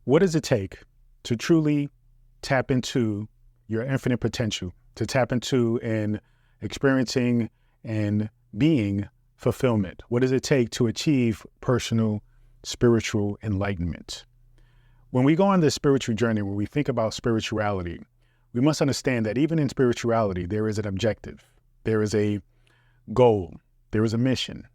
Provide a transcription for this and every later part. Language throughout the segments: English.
What does it take to truly tap into your infinite potential, to tap into and experiencing and being fulfillment? What does it take to achieve personal spiritual enlightenment? When we go on this spiritual journey, when we think about spirituality, we must understand that even in spirituality, there is an objective, there is a goal, there is a mission.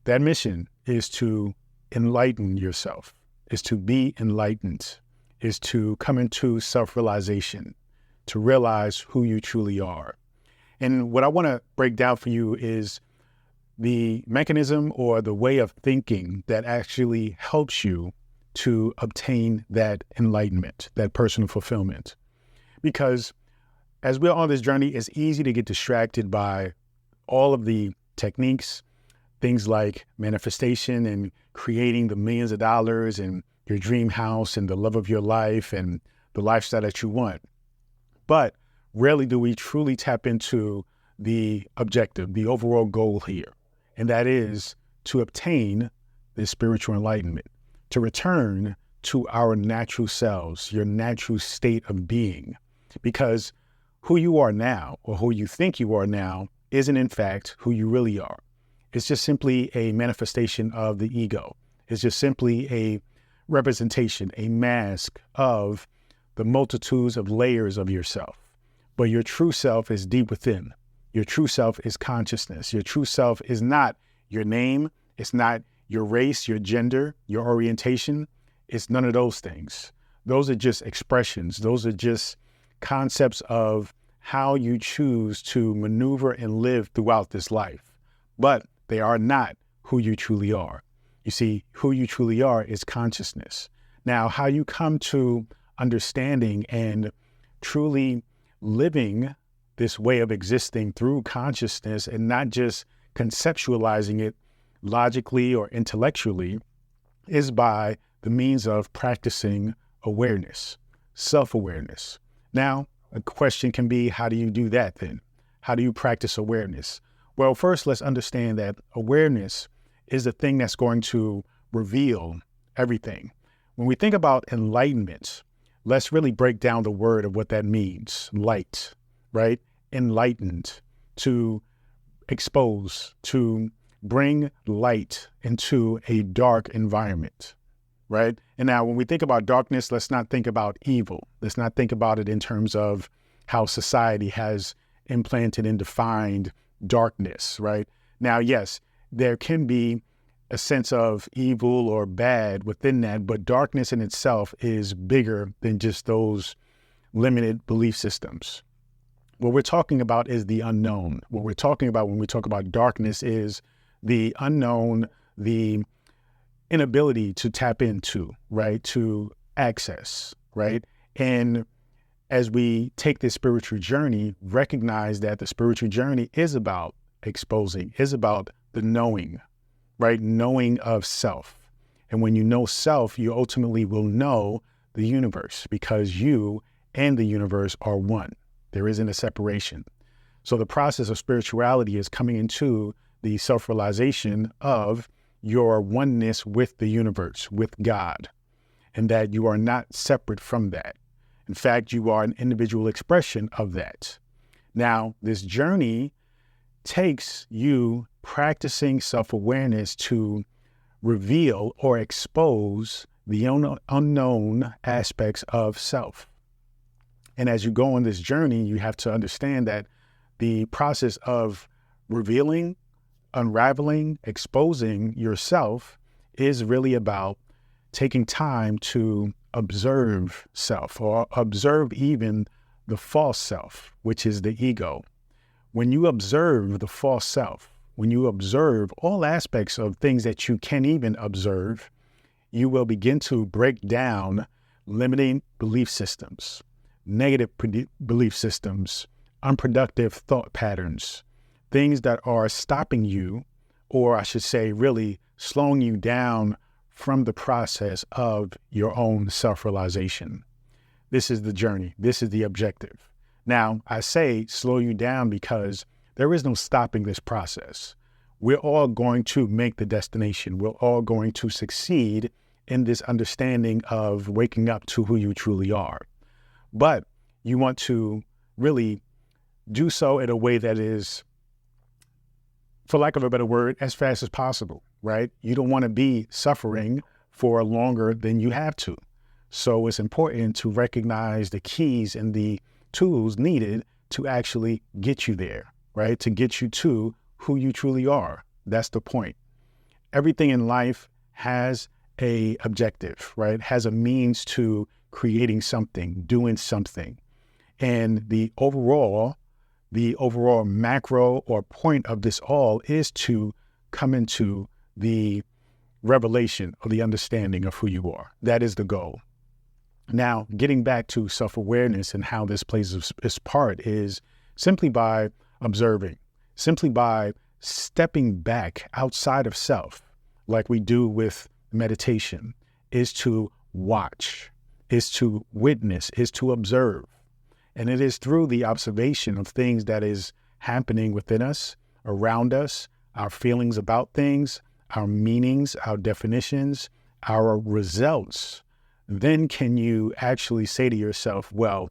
That mission is to enlighten yourself, is to be enlightened, is to come into self-realization, to realize who you truly are. And what I want to break down for you is the mechanism or the way of thinking that actually helps you to obtain that enlightenment, that personal fulfillment. Because as we're on this journey, it's easy to get distracted by all of the techniques, things like manifestation and creating the millions of dollars and your dream house and the love of your life and the lifestyle that you want. But rarely do we truly tap into the objective, the overall goal here. And that is to obtain this spiritual enlightenment, to return to our natural selves, your natural state of being. Because who you are now, or who you think you are now, isn't in fact who you really are. It's just simply a manifestation of the ego. It's just simply a representation, a mask of the multitudes of layers of yourself. But your true self is deep within. Your true self is consciousness. Your true self is not your name. It's not your race, your gender, your orientation. It's none of those things. Those are just expressions. Those are just concepts of how you choose to maneuver and live throughout this life. But they are not who you truly are. You see, who you truly are is consciousness. Now, how you come to understanding and truly living this way of existing through consciousness and not just conceptualizing it logically or intellectually is by the means of practicing awareness, self-awareness. Now, a question can be, how do you do that then? How do you practice awareness? Well, first, let's understand that awareness is the thing that's going to reveal everything. When we think about enlightenment, let's really break down the word of what that means. Light, right? Enlightened, to expose, to bring light into a dark environment, right? And now when we think about darkness, let's not think about evil. Let's not think about it in terms of how society has implanted and defined darkness, right? Now, yes, there can be a sense of evil or bad within that, but darkness in itself is bigger than just those limited belief systems. What we're talking about is the unknown. What we're talking about when we talk about darkness is the unknown, the inability to tap into, right? To access, right? And as we take this spiritual journey, recognize that the spiritual journey is about exposing, is about the knowing, right? Knowing of self. And when you know self, you ultimately will know the universe, because you and the universe are one. There isn't a separation. So the process of spirituality is coming into the self-realization of your oneness with the universe, with God, and that you are not separate from that. In fact, you are an individual expression of that. Now, this journey takes you practicing self-awareness to reveal or expose the unknown aspects of self. And as you go on this journey, you have to understand that the process of revealing, unraveling, exposing yourself is really about taking time to observe self, or observe even the false self, which is the ego. When you observe the false self, when you observe all aspects of things that you can't even observe, you will begin to break down limiting belief systems, negative belief systems, unproductive thought patterns, things that are stopping you, or I should say really slowing you down from the process of your own self-realization. This is the journey. This is the objective. Now, I say slow you down because there is no stopping this process. We're all going to make the destination. We're all going to succeed in this understanding of waking up to who you truly are. But you want to really do so in a way that is, for lack of a better word, as fast as possible, right? You don't want to be suffering for longer than you have to. So it's important to recognize the keys and the tools needed to actually get you there, right? To get you to who you truly are. That's the point. Everything in life has a objective, right? Has a means to creating something, doing something. And the overall macro or point of this all is to come into the revelation or the understanding of who you are. That is the goal. Now, getting back to self-awareness and how this plays its part is simply by observing, simply by stepping back outside of self, like we do with meditation, is to watch, is to witness, is to observe. And it is through the observation of things that is happening within us, around us, our feelings about things, our meanings, our definitions, our results. Then can you actually say to yourself, well,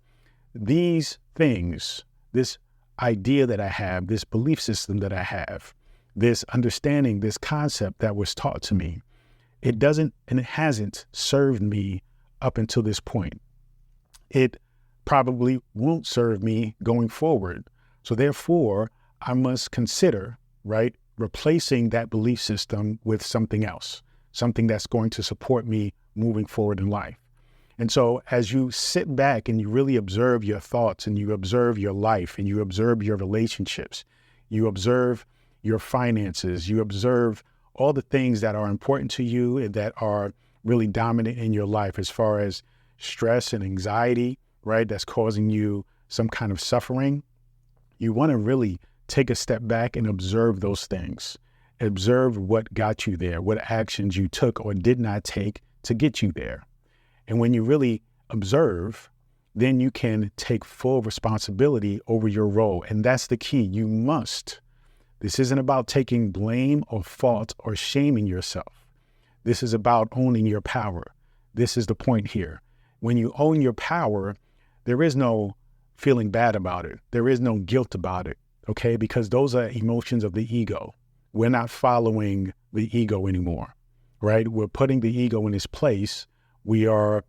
these things, this idea that I have, this belief system that I have, this understanding, this concept that was taught to me, it doesn't and it hasn't served me up until this point. It probably won't serve me going forward. So therefore, I must consider, right, replacing that belief system with something else, something that's going to support me moving forward in life. And so as you sit back and you really observe your thoughts and you observe your life and you observe your relationships, you observe your finances, you observe all the things that are important to you and that are really dominant in your life as far as stress and anxiety, right, that's causing you some kind of suffering, you want to really take a step back and observe those things. Observe what got you there, what actions you took or did not take to get you there. And when you really observe, then you can take full responsibility over your role. And that's the key. You must. This isn't about taking blame or fault or shaming yourself. This is about owning your power. This is the point here. When you own your power, there is no feeling bad about it. There is no guilt about it, okay? Because those are emotions of the ego. We're not following the ego anymore, right? We're putting the ego in its place. We are,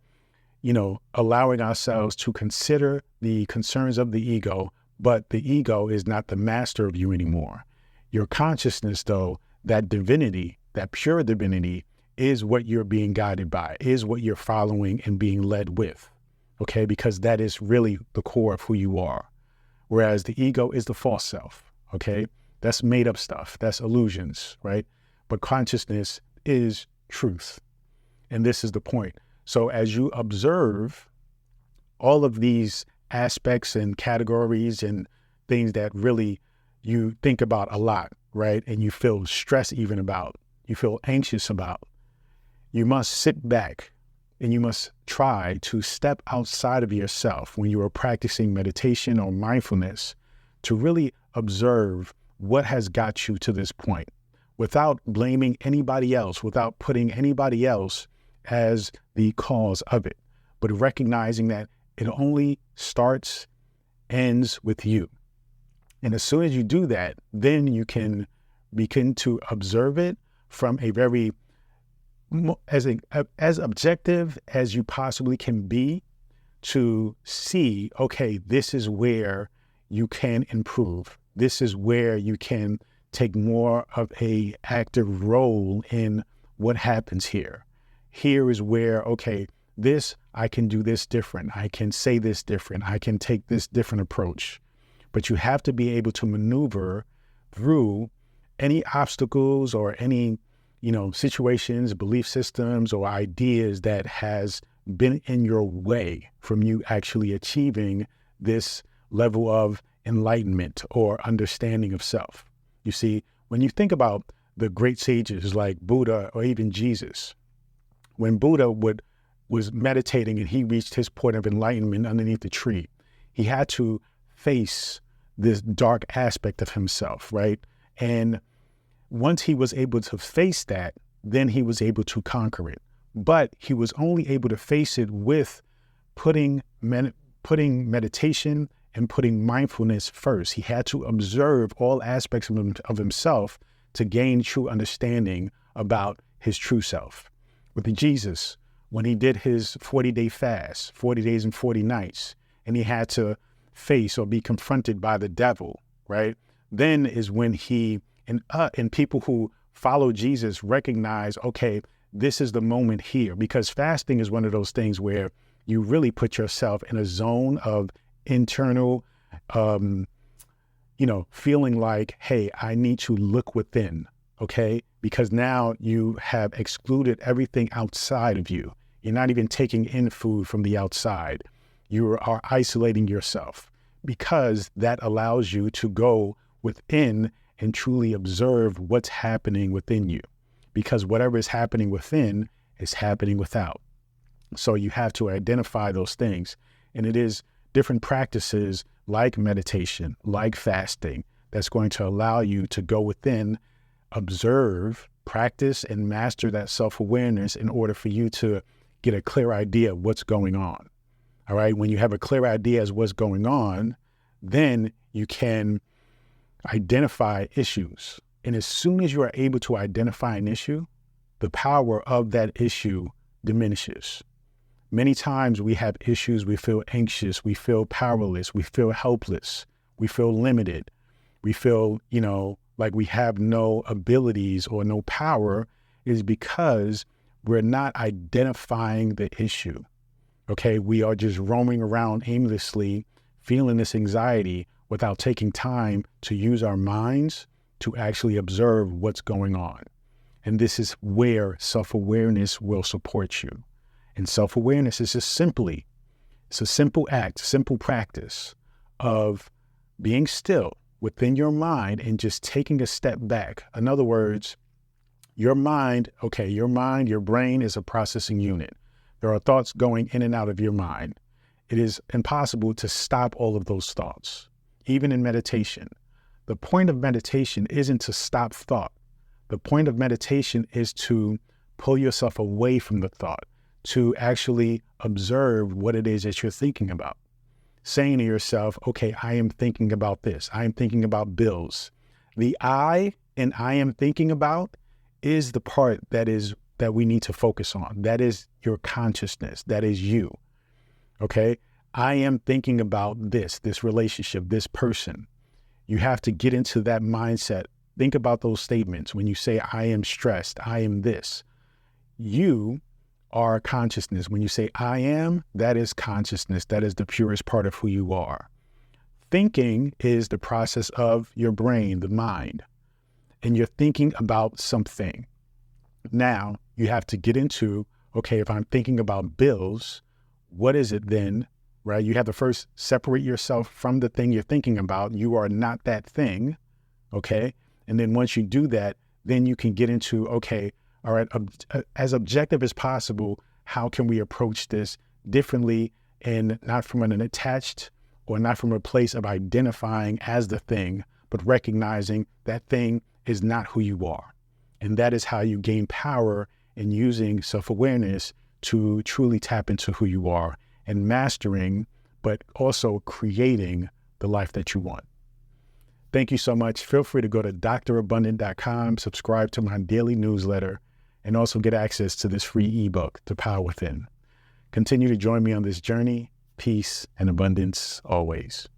allowing ourselves to consider the concerns of the ego, but the ego is not the master of you anymore. Your consciousness, though, that divinity, that pure divinity, is what you're being guided by, is what you're following and being led with, okay? Because that is really the core of who you are. Whereas the ego is the false self, okay? That's made up stuff. That's illusions, right? But consciousness is truth. And this is the point. So as you observe all of these aspects and categories and things that really you think about a lot, right? And you feel stress even about, you feel anxious about, you must sit back and you must try to step outside of yourself when you are practicing meditation or mindfulness to really observe what has got you to this point without blaming anybody else, without putting anybody else as the cause of it, but recognizing that it only starts, ends with you. And as soon as you do that, then you can begin to observe it from a very, as objective as you possibly can be to see, okay, this is where you can improve. This is where you can take more of a active role in what happens here. Here is where, okay, I can do this different. I can say this different. I can take this different approach. But you have to be able to maneuver through any obstacles or any, situations, belief systems, or ideas that has been in your way from you actually achieving this level of enlightenment or understanding of self. You see, when you think about the great sages like Buddha or even Jesus, when Buddha was meditating and he reached his point of enlightenment underneath the tree, he had to face this dark aspect of himself, right? And once he was able to face that, then he was able to conquer it. but he was only able to face it with putting meditation and putting mindfulness first. He had to observe all aspects of himself to gain true understanding about his true self. With Jesus, when he did his 40-day fast, 40 days and 40 nights, and he had to face or be confronted by the devil, right? Then is when he, and people who follow Jesus recognize, okay, this is the moment here, because fasting is one of those things where you really put yourself in a zone of internal, feeling like, hey, I need to look within, okay? Because now you have excluded everything outside of you. You're not even taking in food from the outside. You are isolating yourself, because that allows you to go within and truly observe what's happening within you, because whatever is happening within is happening without. So you have to identify those things. And it is different practices like meditation, like fasting, that's going to allow you to go within, observe, practice, and master that self-awareness in order for you to get a clear idea of what's going on. All right. When you have a clear idea as what's going on, then you can identify issues. And as soon as you are able to identify an issue, the power of that issue diminishes. Many times we have issues, we feel anxious, we feel powerless, we feel helpless, we feel limited, we feel, like we have no abilities or no power, is because we're not identifying the issue. Okay, we are just roaming around aimlessly, feeling this anxiety without taking time to use our minds to actually observe what's going on. And this is where self-awareness will support you. And self-awareness is just it's a simple act, simple practice of being still within your mind and just taking a step back. In other words, your mind, your brain is a processing unit. There are thoughts going in and out of your mind. It is impossible to stop all of those thoughts, even in meditation. The point of meditation isn't to stop thought. The point of meditation is to pull yourself away from the thought, to actually observe what it is that you're thinking about. Saying to yourself, okay, I am thinking about this. I am thinking about bills. The I and I am thinking about is the part that we need to focus on. That is your consciousness. That is you. Okay. I am thinking about this relationship, this person. You have to get into that mindset. Think about those statements. When you say, I am stressed, I am this, you are consciousness. When you say I am, that is consciousness. That is the purest part of who you are. Thinking is the process of your brain, the mind, and you're thinking about something. Now you have to get into, okay, if I'm thinking about bills, what is it then, right? You have to first separate yourself from the thing you're thinking about. You are not that thing, okay? And then once you do that, then you can get into, okay, all right, as objective as possible, how can we approach this differently and not from an attached or not from a place of identifying as the thing, but recognizing that thing is not who you are. And that is how you gain power in using self-awareness to truly tap into who you are and mastering, but also creating the life that you want. Thank you so much. Feel free to go to drabundant.com, subscribe to my daily newsletter, and also get access to this free ebook, The Power Within. Continue to join me on this journey. Peace and abundance always.